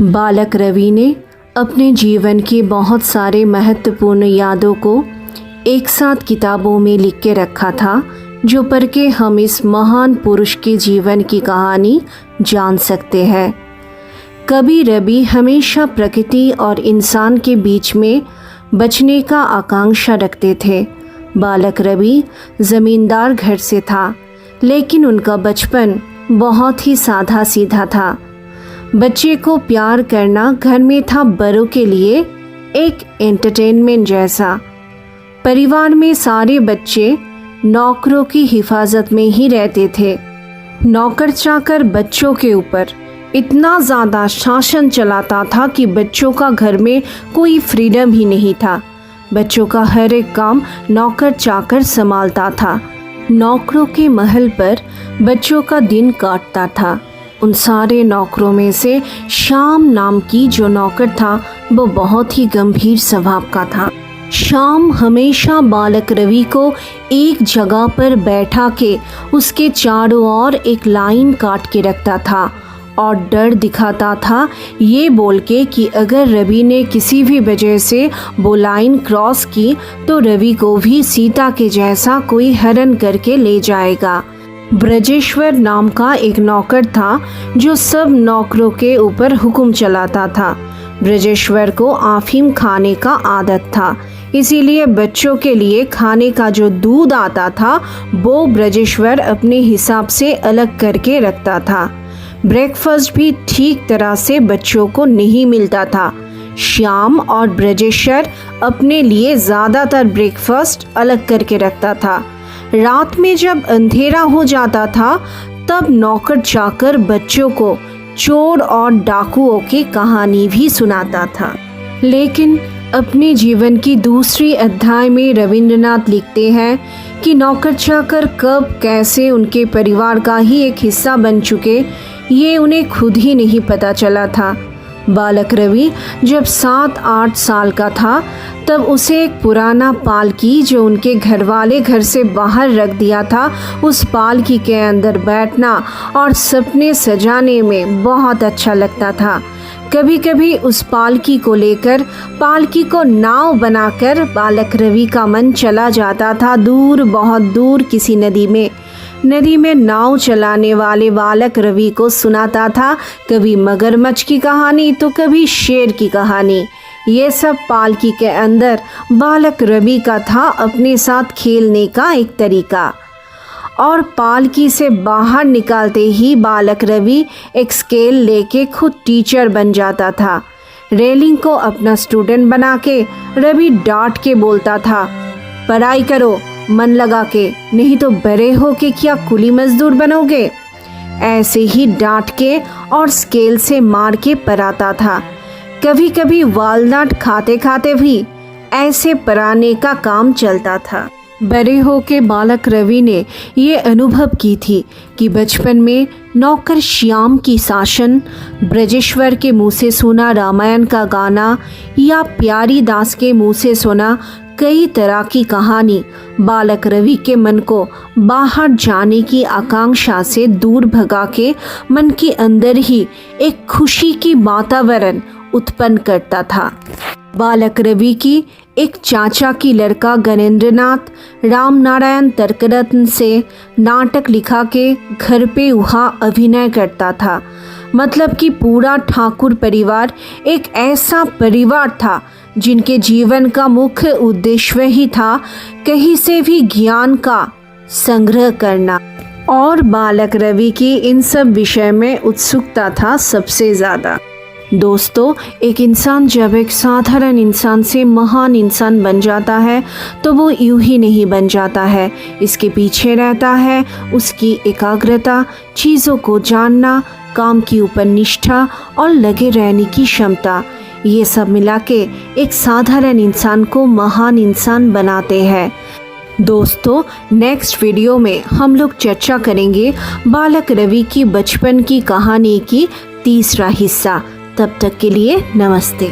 बालक रवि ने अपने जीवन की बहुत सारे महत्वपूर्ण यादों को एक साथ किताबों में लिख के रखा था, जो पढ़ के हम इस महान पुरुष के जीवन की कहानी जान सकते हैं। कभी रवि हमेशा प्रकृति और इंसान के बीच में बचने का आकांक्षा रखते थे। बालक रवि ज़मींदार घर से था, लेकिन उनका बचपन बहुत ही सादा सीधा था। बच्चे को प्यार करना घर में था बड़ों के लिए एक एंटरटेनमेंट जैसा। परिवार में सारे बच्चे नौकरों की हिफाजत में ही रहते थे। नौकर चाकर बच्चों के ऊपर इतना ज़्यादा शासन चलाता था कि बच्चों का घर में कोई फ्रीडम ही नहीं था। बच्चों का हर एक काम नौकर चाकर संभालता था। नौकरों के महल पर बच्चों का दिन काटता था। उन सारे नौकरों में से श्याम नाम की जो नौकर था वो बहुत ही गंभीर स्वभाव का था। श्याम हमेशा बालक रवि को एक जगह पर बैठा के उसके चारों ओर एक लाइन काट के रखता था और डर दिखाता था, ये बोल के कि अगर रवि ने किसी भी वजह से वो लाइन क्रॉस की तो रवि को भी सीता के जैसा कोई हरण करके ले जाएगा। ब्रजेश्वर नाम का एक नौकर था जो सब नौकरों के ऊपर हुक्म चलाता था। ब्रजेश्वर को अफीम खाने का आदत था, इसीलिए बच्चों के लिए खाने का जो दूध आता था वो ब्रजेश्वर अपने हिसाब से अलग करके रखता था। ब्रेकफास्ट भी ठीक तरह से बच्चों को नहीं मिलता था। श्याम और ब्रजेश्वर अपने लिए ज़्यादातर ब्रेकफास्ट अलग करके रखता था। रात में जब अंधेरा हो जाता था तब नौकर चाकर बच्चों को चोर और डाकुओं की कहानी भी सुनाता था। लेकिन अपने जीवन की दूसरी अध्याय में रविंद्रनाथ लिखते हैं कि नौकर चाकर कब कैसे उनके परिवार का ही एक हिस्सा बन चुके ये उन्हें खुद ही नहीं पता चला था। बालक रवि जब 7-8 साल का था तब उसे एक पुराना पालकी जो उनके घर वाले घर से बाहर रख दिया था, उस पालकी के अंदर बैठना और सपने सजाने में बहुत अच्छा लगता था। कभी कभी उस पालकी को लेकर पालकी को नाव बनाकर बालक रवि का मन चला जाता था दूर, बहुत दूर किसी नदी में। नदी में नाव चलाने वाले बालक रवि को सुनाता था कभी मगरमच्छ की कहानी तो कभी शेर की कहानी। ये सब पालकी के अंदर बालक रवि का था अपने साथ खेलने का एक तरीका। और पालकी से बाहर निकालते ही बालक रवि एक स्केल लेके खुद टीचर बन जाता था। रेलिंग को अपना स्टूडेंट बना के रवि डांट के बोलता था, पढ़ाई करो मन लगा के, नहीं तो बड़े हो के क्या कुली मजदूर बनोगे। ऐसे ही डांट के और स्केल से मार के पढ़ाता था। कभी कभी वालनट खाते खाते भी ऐसे पढ़ाने का काम चलता था। बड़े हो के बालक रवि ने ये अनुभव की थी कि बचपन में नौकर श्याम की शासन, ब्रजेश्वर के मुँह से सुना रामायण का गाना या प्यारी दास के मुँह से सुना कई तरह की कहानी बालक रवि के मन को बाहर जाने की आकांक्षा से दूर भगा के मन के अंदर ही एक खुशी की वातावरण उत्पन्न करता था। बालक रवि की एक चाचा की लड़का गणेंद्रनाथ राम नारायण तर्करत्न से नाटक लिखा के घर पे वहाँ अभिनय करता था। मतलब कि पूरा ठाकुर परिवार एक ऐसा परिवार था जिनके जीवन का मुख्य उद्देश्य ही था कहीं से भी ज्ञान का संग्रह करना। और बालक रवि की इन सब विषय में उत्सुकता था सबसे ज़्यादा। दोस्तों, एक इंसान जब एक साधारण इंसान से महान इंसान बन जाता है तो वो यूं ही नहीं बन जाता है। इसके पीछे रहता है उसकी एकाग्रता, चीज़ों को जानना, काम की ऊपर निष्ठा और लगे रहने की क्षमता। ये सब मिला के एक साधारण इंसान को महान इंसान बनाते हैं। दोस्तों, नेक्स्ट वीडियो में हम लोग चर्चा करेंगे बालक रवि की बचपन की कहानी की तीसरा हिस्सा। तब तक के लिए नमस्ते।